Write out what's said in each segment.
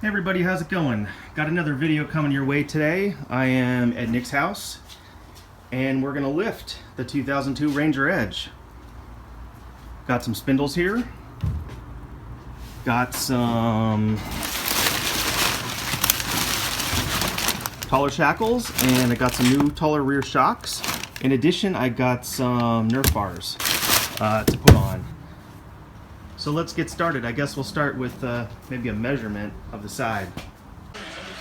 Hey everybody, how's it going? Got another video coming your way today. I am at Nick's house and we're gonna lift the 2002 Ranger Edge. Got some spindles here. Got some taller shackles and I got some new taller rear shocks. In addition, I got some Nerf bars to put on. So let's get started. I guess we'll start with maybe a measurement of the side.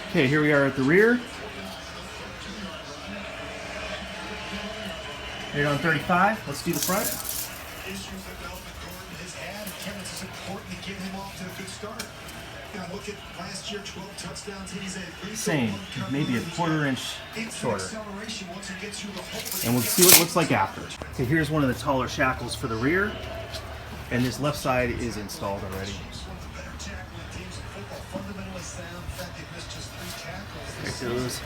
Okay, here we are at the rear. Right on 35. Let's do the front. Issues that Melvin Gordon has had, Kevin, it's important to get him off to a good start. Now look at last year, 12 touchdowns. He's a Same, maybe a quarter-inch shorter. And we'll see what it looks like after. Okay, here's one of the taller shackles for the rear. And this left side is installed already. There it goes.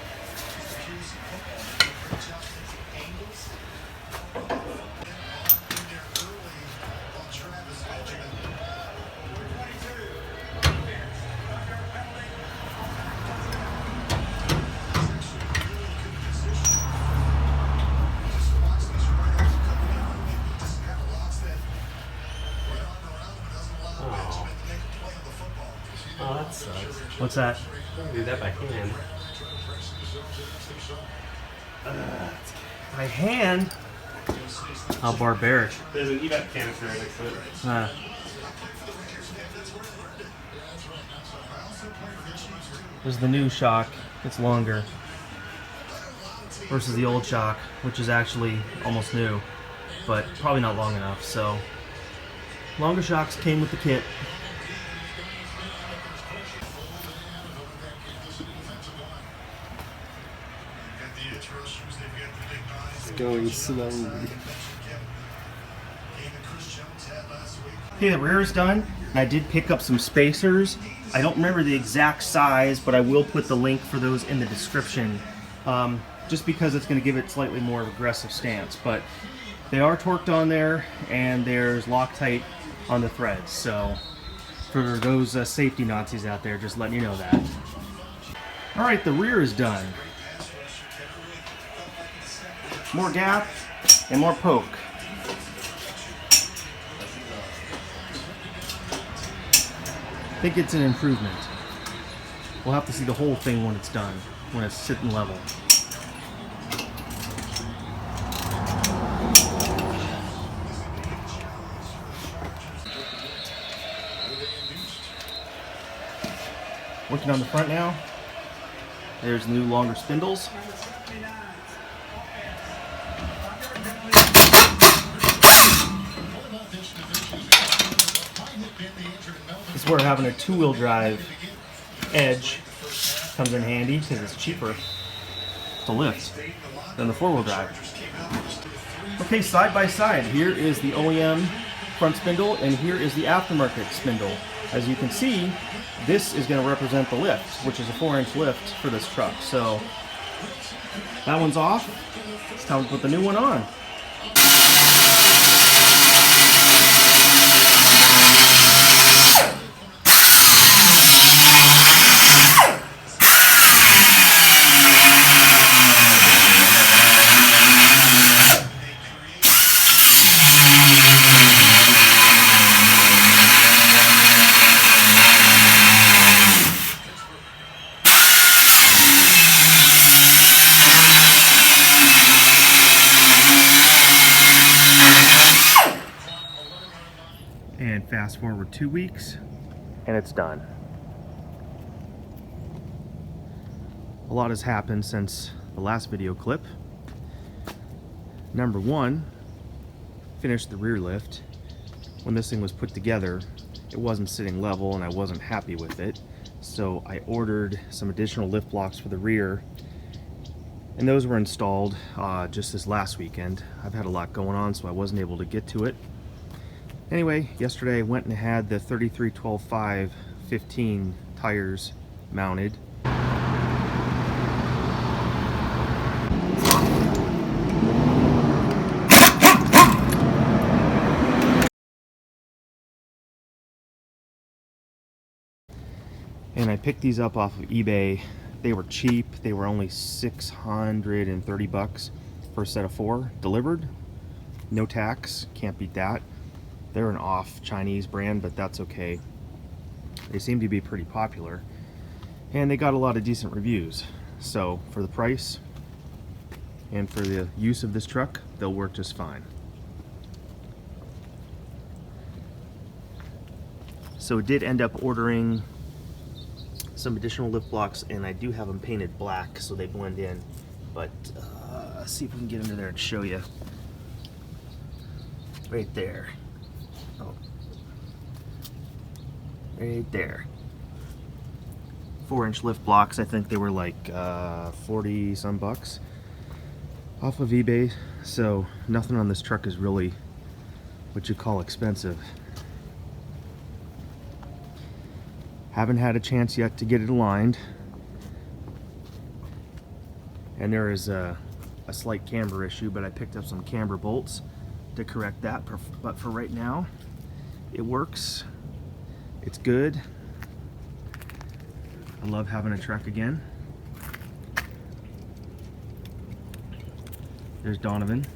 Oh, that sucks. What's that? Do that by hand. By hand? How barbaric. There's an evap canister right next to it. There's the new shock. It's longer. Versus the old shock, which is actually almost new. But probably not long enough, so. Longer shocks came with the kit. It's going slowly. Okay, the rear is done. I did pick up some spacers. I don't remember the exact size, but I will put the link for those in the description. Just because it's going to give it slightly more aggressive stance. But they are torqued on there, and there's Loctite on the threads. So for those safety Nazis out there, just letting you know that. All right, the rear is done. More gap and more poke. I think it's an improvement. We'll have to see the whole thing when it's done, when it's sitting level. Working on the front now. There's new longer spindles. This is where having a two-wheel drive edge comes in handy because it's cheaper to lift than the four-wheel drive. Okay, side by side, here is the OEM front spindle and here is the aftermarket spindle. As you can see, this is going to represent the lift, which is a 4-inch lift for this truck. So that one's off. It's time to put the new one on. And fast forward 2 weeks, and it's done. A lot has happened since the last video clip. Number one, finished the rear lift. When this thing was put together, it wasn't sitting level and I wasn't happy with it. So I ordered some additional lift blocks for the rear, and those were installed just this last weekend. I've had a lot going on, so I wasn't able to get to it. Anyway, yesterday I went and had the 33-12-5 15 tires mounted. And I picked these up off of eBay. They were cheap. They were only 630 bucks for a set of 4 delivered. No tax, can't beat that. They're an off Chinese brand, but that's okay. They seem to be pretty popular, and they got a lot of decent reviews. So for the price and for the use of this truck, they'll work just fine. So I did end up ordering some additional lift blocks, and I do have them painted black so they blend in. But see if we can get under there and show you. Right there. Oh. Right there. 4-inch lift blocks. I think they were like 40 some bucks off of eBay. So nothing on this truck is really what you call expensive. Haven't had a chance yet to get it aligned. And there is a slight camber issue, but I picked up some camber bolts to correct that. But for right now, it works. It's good. I love having a truck again. There's Donovan.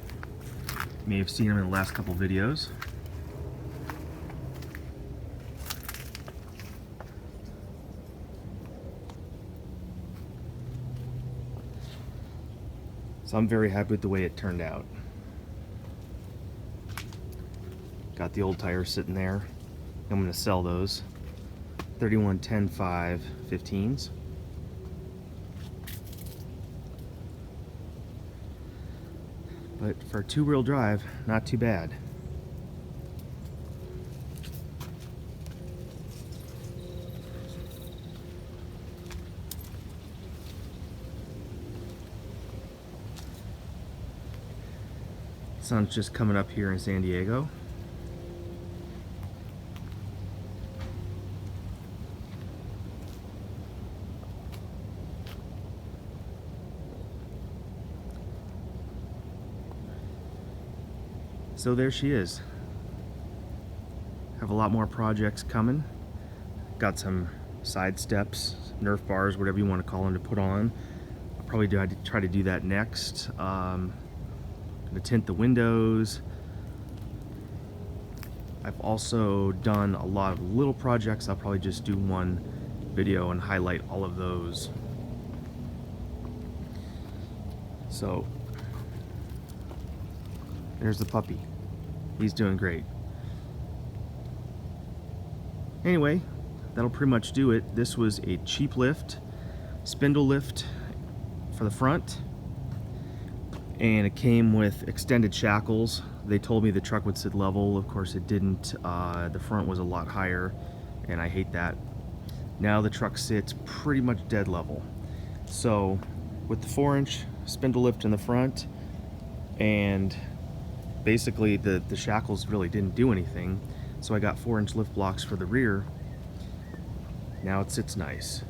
You may have seen him in the last couple videos. So I'm very happy with the way it turned out. Got the old tires sitting there. I'm going to sell those. 31-10-5 15s. But for a 2-wheel drive, not too bad. Sun's just coming up here in San Diego. So there she is. Have a lot more projects coming. Got some side steps, Nerf bars, whatever you want to call them, to put on. I'll probably try to do that next. To tint the windows. I've also done a lot of little projects. I'll probably just do one video and highlight all of those. So there's the puppy. He's doing great. Anyway, that'll pretty much do it. This was a cheap lift, spindle lift for the front, and it came with extended shackles. They told me the truck would sit level. Of course it didn't. The front was a lot higher, and I hate that. Now the truck sits pretty much dead level. So with the 4-inch spindle lift in the front, and basically the shackles really didn't do anything, so I got 4-inch lift blocks for the rear. Now it sits nice.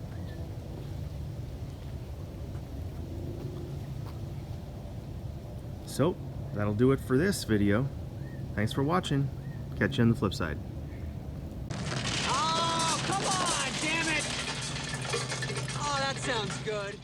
So that'll do it for this video. Thanks for watching. Catch you on the flip side. Oh, come on, damn it! Oh, that sounds good.